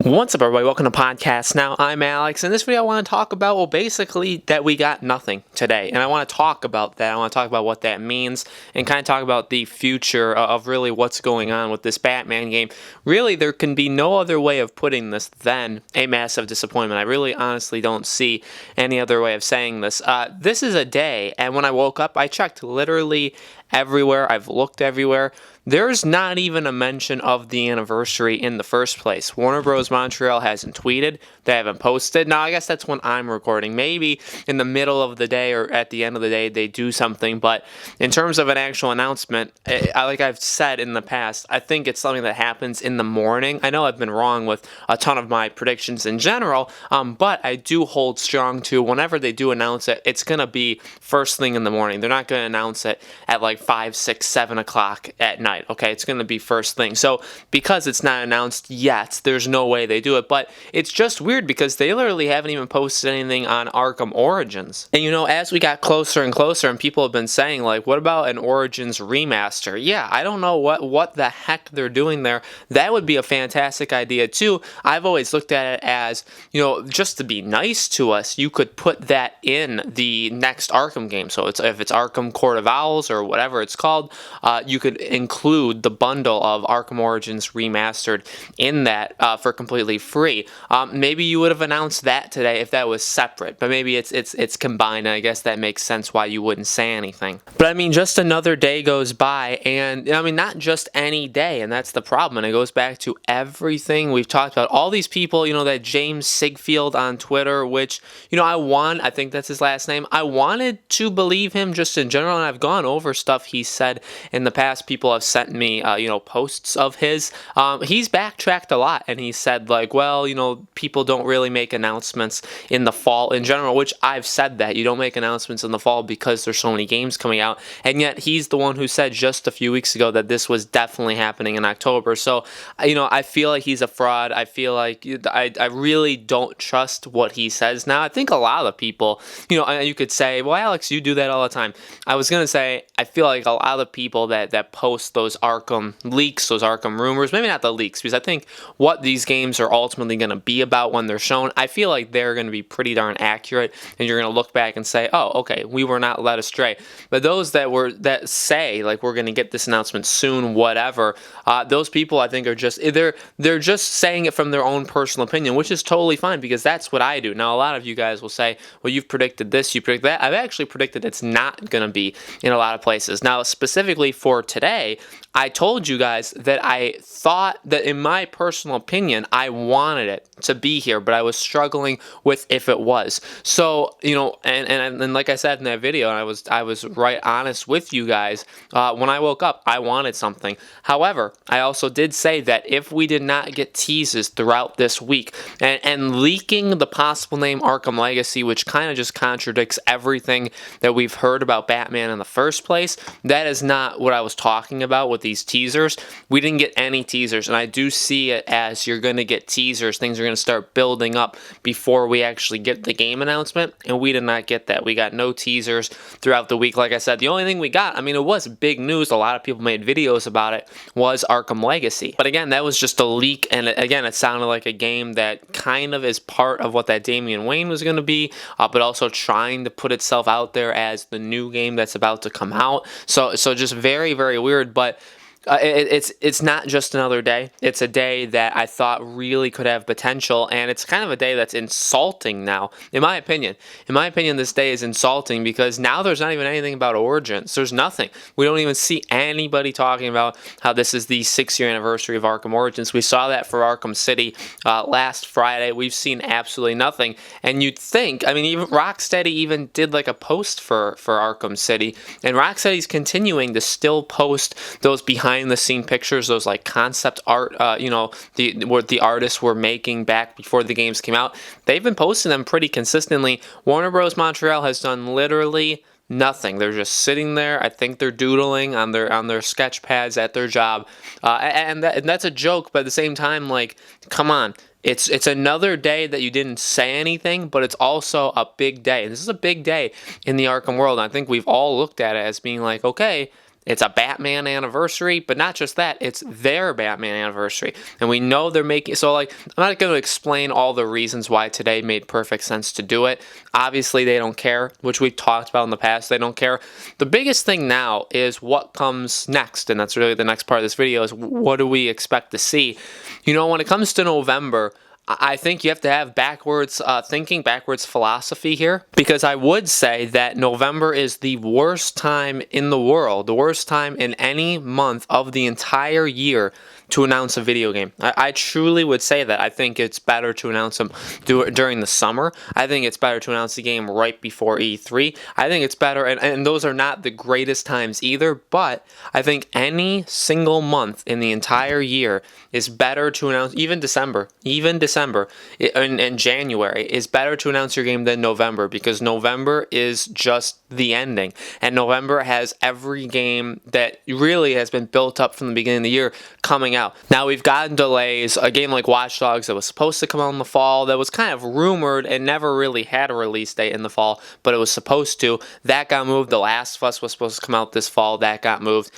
What's up, everybody? Welcome to Podcast Now. I'm Alex. In this video, I want to talk about, basically that we got nothing today. And I want to talk about that. I want to talk about what that means and kind of talk about the future of really what's going on with this Batman game. Really, there can be no other way of putting this than a massive disappointment. I really honestly don't see any other way of saying this. This is a day, and when I woke up, I checked literally everywhere. I've looked everywhere. There's not even a mention of the anniversary in the first place. Warner Bros. Montreal hasn't tweeted. They haven't posted. Now, I guess that's when I'm recording. Maybe in the middle of the day or at the end of the day, they do something. But in terms of an actual announcement, like I've said in the past, I think it's something that happens in the morning. I know I've been wrong with a ton of my predictions in general, but I do hold strong to whenever they do announce it, it's going to be first thing in the morning. They're not going to announce it at like 5, 6, 7 o'clock at night. Okay, it's going to be first thing. So because it's not announced yet, there's no way they do it. But it's just weird because they literally haven't even posted anything on Arkham Origins. And as we got closer and closer, and people have been saying, like, what about an Origins remaster? Yeah, I don't know what the heck they're doing there. That would be a fantastic idea too. I've always looked at it as, just to be nice to us, you could put that in the next Arkham game. So if it's Arkham Court of Owls or whatever it's called, you could include the bundle of Arkham Origins Remastered in that for completely free. Maybe you would have announced that today if that was separate, but maybe it's combined, and I guess that makes sense why you wouldn't say anything. But I mean, just another day goes by, and I mean, not just any day, and that's the problem, and it goes back to everything we've talked about. All these people, that James Sigfield on Twitter, which, I think that's his last name. I wanted to believe him just in general, and I've gone over stuff he said in the past. People have sent me, posts of his. He's backtracked a lot, and he said, like, well, people don't really make announcements in the fall in general, which I've said that. You don't make announcements in the fall because there's so many games coming out, and yet he's the one who said just a few weeks ago that this was definitely happening in October. So, I feel like he's a fraud. I feel like I really don't trust what he says now. I think a lot of people, you could say, well, Alex, you do that all the time. I was going to say, I feel like a lot of people that post those Arkham leaks, those Arkham rumors, maybe not the leaks, because I think what these games are ultimately going to be about when they're shown, I feel like they're going to be pretty darn accurate, and you're going to look back and say, oh, okay, we were not led astray. But those that say, like, we're going to get this announcement soon, whatever, those people, I think, are just, they're just saying it from their own personal opinion, which is totally fine, because that's what I do. Now, a lot of you guys will say, well, you've predicted this, you predicted that. I've actually predicted it's not going to be in a lot of places. Now, specifically for today, I told you guys that I thought that, in my personal opinion, I wanted it to be here, but I was struggling with if it was. So, and like I said in that video, and I was right honest with you guys, when I woke up, I wanted something. However, I also did say that if we did not get teases throughout this week, and leaking the possible name Arkham Legacy, which kind of just contradicts everything that we've heard about Batman in the first place, that is not what I was talking about with these teasers. We didn't get any teasers, and I do see it as you're going to get teasers. Things are going to start building up before we actually get the game announcement, and we did not get that. We got no teasers throughout the week. Like I said, the only thing we got, it was big news, a lot of people made videos about it, was Arkham Legacy. But again, that was just a leak, and again, it sounded like a game that kind of is part of what that Damian Wayne was going to be, but also trying to put itself out there as the new game that's about to come out. So just very, very weird, but it's not just another day. It's a day that I thought really could have potential, and it's kind of a day that's insulting now, in my opinion. In my opinion, this day is insulting because now there's not even anything about Origins. There's nothing. We don't even see anybody talking about how this is the 6-year anniversary of Arkham Origins. We saw that for Arkham City last Friday. We've seen absolutely nothing, and you'd think, even Rocksteady even did like a post for Arkham City, and Rocksteady's continuing to still post those behind the scene pictures, those like concept art, what the artists were making back before the games came out. They've been posting them pretty consistently. Warner Bros. Montreal has done literally nothing. They're just sitting there. I think they're doodling on their sketch pads at their job, and that's a joke. But at the same time, like, come on. It's another day that you didn't say anything, but it's also a big day. And this is a big day in the Arkham world. And I think we've all looked at it as being like, okay, It's a Batman anniversary, but not just that, it's their Batman anniversary. And we know they're making, so like, I'm not going to explain all the reasons why today made perfect sense to do it. Obviously, they don't care, which we've talked about in the past. They don't care. The biggest thing now is what comes next, and that's really the next part of this video, is what do we expect to see? You know, when it comes to November, I think you have to have backwards thinking, backwards philosophy here, because I would say that November is the worst time in the world, the worst time in any month of the entire year to announce a video game. I truly would say that. I think it's better to announce them during the summer. I think it's better to announce the game right before E3. I think it's better, and those are not the greatest times either, but I think any single month in the entire year is better to announce, even December and January is better to announce your game than November, because November is just the ending, and November has every game that really has been built up from the beginning of the year coming out. Now we've gotten delays. A game like Watch Dogs that was supposed to come out in the fall, that was kind of rumored and never really had a release date in the fall, but it was supposed to. That got moved. The Last of Us was supposed to come out this fall. That got moved.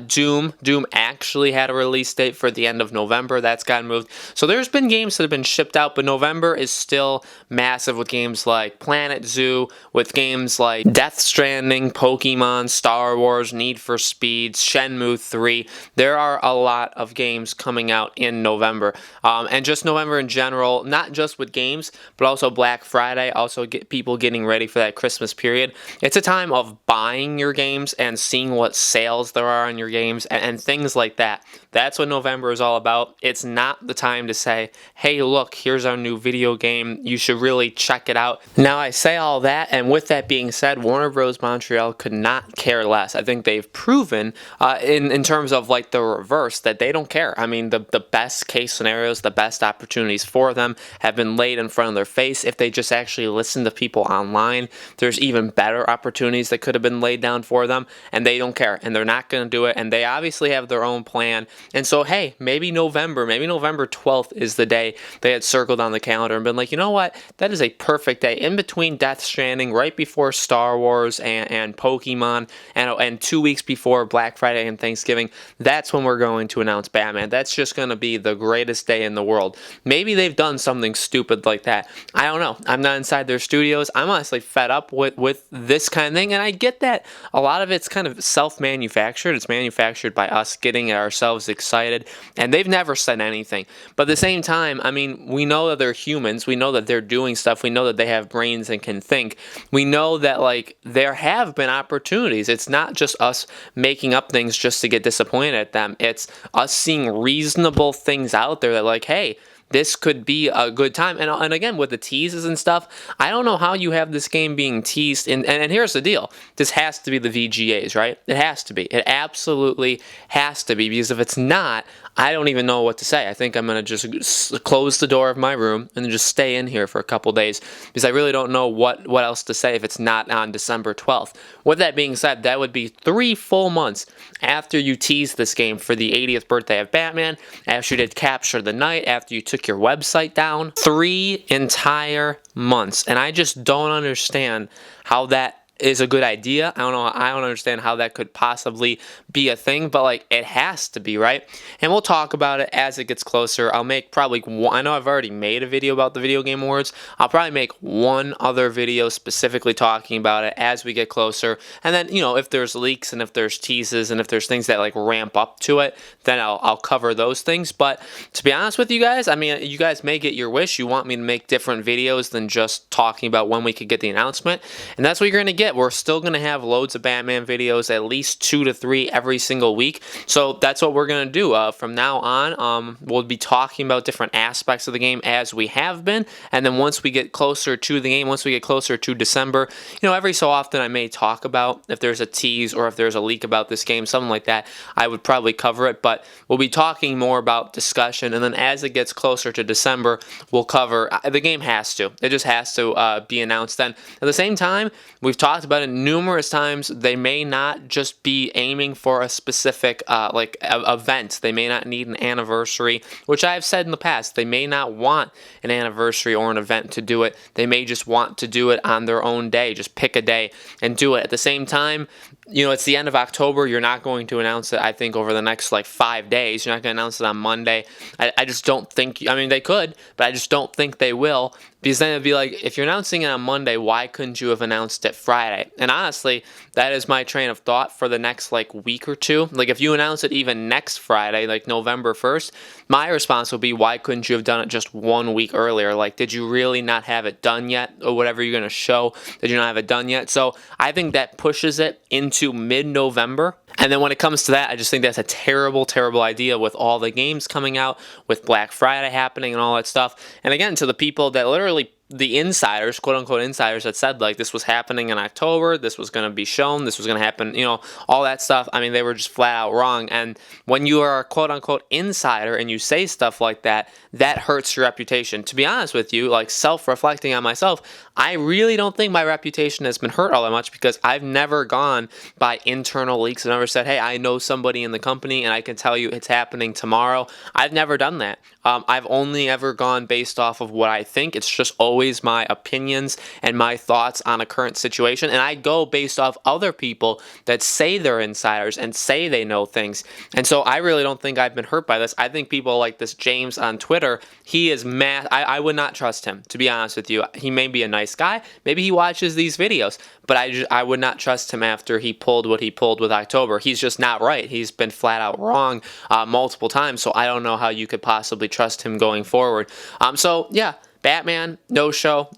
Doom actually had a release date for the end of November. That's gotten moved. So there's been games that have been shipped out, but November is still massive with games like Planet Zoo, with games like Death Stranding, Pokemon, Star Wars, Need for Speed, Shenmue 3. There are a lot of games coming out in November, and just November in general, not just with games, but also Black Friday, also get people getting ready for that Christmas period. It's a time of buying your games and seeing what sales there are on your games and things like that. That's what November is all about. It's not the time to say, hey, look, here's our new video game. You should really check it out. Now, I say all that, and with that being said, Warner Bros. Montreal could not care less. I think they've proven in terms of like the reverse that they don't care. I mean, the best case scenarios, the best opportunities for them have been laid in front of their face. If they just actually listen to people online, there's even better opportunities that could have been laid down for them, and they don't care, and they're not going to do it, and they obviously have their own plan. And so, hey, maybe November 12th is the day they had circled on the calendar and been like, you know what, that is a perfect day in between Death Stranding, right before Star Wars and Pokemon, and 2 weeks before Black Friday and Thanksgiving. That's when we're going to announce Batman. That's just going to be the greatest day in the world. Maybe they've done something stupid like that. I don't know. I'm not inside their studios. I'm honestly fed up with this kind of thing, and I get that a lot of it's kind of self-manufactured. It's manufactured by us getting ourselves excited, and they've never said anything. But at the same time, I mean, we know that they're humans. We know that they're doing stuff. We know that they have brains and can think. We know that, like, there have been opportunities. It's not just us making up things just to get disappointed at them. It's us seeing reasonable things out there that, like, hey, this could be a good time. And again, with the teases and stuff, I don't know how you have this game being teased. And here's the deal. This has to be the VGAs, right? It has to be. It absolutely has to be, because if it's not, I don't even know what to say. I think I'm going to just close the door of my room and just stay in here for a couple days, because I really don't know what else to say if it's not on December 12th. With that being said, that would be 3 full months after you teased this game for the 80th birthday of Batman, after you did Capture the Night, after you took your website down. 3 entire months. And I just don't understand how that is a good idea. I don't understand how that could possibly be a thing, but like, it has to be, right? And we'll talk about it as it gets closer. I'll make probably one, I know I've already made a video about the Video Game Awards. I'll probably make one other video specifically talking about it as we get closer. And then, you know, if there's leaks and if there's teases and if there's things that like ramp up to it, then I'll cover those things. But to be honest with you guys, I mean, you guys may get your wish. You want me to make different videos than just talking about when we could get the announcement. And that's what you're going to get. We're still going to have loads of Batman videos, at least 2 to 3 every single week. So that's what we're going to do. From now on, we'll be talking about different aspects of the game as we have been. And then once we get closer to the game, once we get closer to December, you know, every so often I may talk about if there's a tease or if there's a leak about this game, something like that. I would probably cover it, but we'll be talking more about discussion. And then as it gets closer to December, we'll cover, the game has to. It just has to be announced then. At the same time, we've talked about it numerous times. They may not just be aiming for a specific event. They may not need an anniversary, which I've said in the past. They may not want an anniversary or an event to do it. They may just want to do it on their own day. Just pick a day and do it. At the same time, it's the end of October. You're not going to announce it, I think, over the next like 5 days. You're not going to announce it on Monday. I just don't think, I mean, they could, but I just don't think they will. Because then it'd be like, if you're announcing it on Monday, why couldn't you have announced it Friday? And honestly, that is my train of thought for the next like week or two. Like if you announce it even next Friday, like November 1st, my response would be, why couldn't you have done it just 1 week earlier? Like, did you really not have it done yet? Or whatever you're going to show, did you not have it done yet? So I think that pushes it into mid-November. And then when it comes to that, I just think that's a terrible, terrible idea with all the games coming out, with Black Friday happening and all that stuff. And again, to the people that literally, the insiders, quote unquote insiders, that said like this was happening in October, this was going to be shown, this was going to happen, all that stuff. I mean, they were just flat out wrong. And when you are a quote unquote insider and you say stuff like that, that hurts your reputation. To be honest with you, like self-reflecting on myself, I really don't think my reputation has been hurt all that much because I've never gone by internal leaks. I've never said, hey, I know somebody in the company and I can tell you it's happening tomorrow. I've never done that. I've only ever gone based off of what I think. It's just always my opinions and my thoughts on a current situation. And I go based off other people that say they're insiders and say they know things. And so I really don't think I've been hurt by this. I think people like this James on Twitter, he is mad. I would not trust him, to be honest with you. He may be a nice guy. Maybe he watches these videos, but I would not trust him after he pulled what he pulled with October. He's just not right. He's been flat out wrong multiple times. So I don't know how you could possibly trust him going forward. So yeah, Batman, no show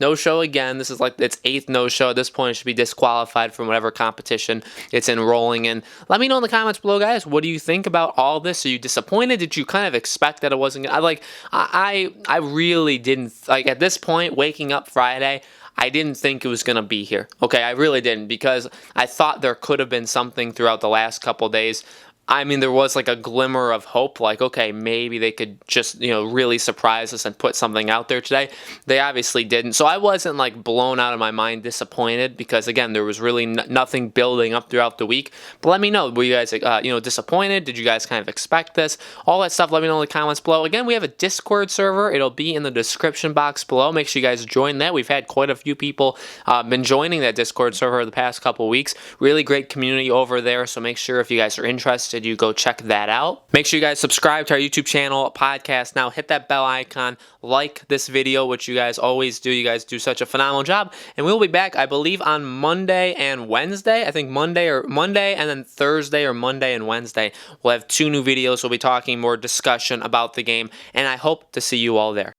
again. This is like its 8th no show. At this point, it should be disqualified from whatever competition it's enrolling in. Let me know in the comments below, guys. What do you think about all this? Are you disappointed? Did you kind of expect that it wasn't gonna, I really didn't, like at this point, waking up Friday, I didn't think it was going to be here. Okay, I really didn't, because I thought there could have been something throughout the last couple days. I mean, there was like a glimmer of hope, like, okay, maybe they could just, really surprise us and put something out there today. They obviously didn't. So I wasn't like blown out of my mind disappointed because, again, there was really nothing building up throughout the week. But let me know, were you guys, disappointed? Did you guys kind of expect this? All that stuff, let me know in the comments below. Again, we have a Discord server. It'll be in the description box below. Make sure you guys join that. We've had quite a few people been joining that Discord server the past couple weeks. Really great community over there. So make sure if you guys are interested, you go check that out. Make sure you guys subscribe to our YouTube channel, Podcast Now. Hit that bell icon, like this video, which you guys always do. You guys do such a phenomenal job. And we'll be back, I believe, on Monday and Wednesday. I think Monday and then Thursday, or Monday and Wednesday. We'll have 2 new videos. We'll be talking more discussion about the game, and I hope to see you all there.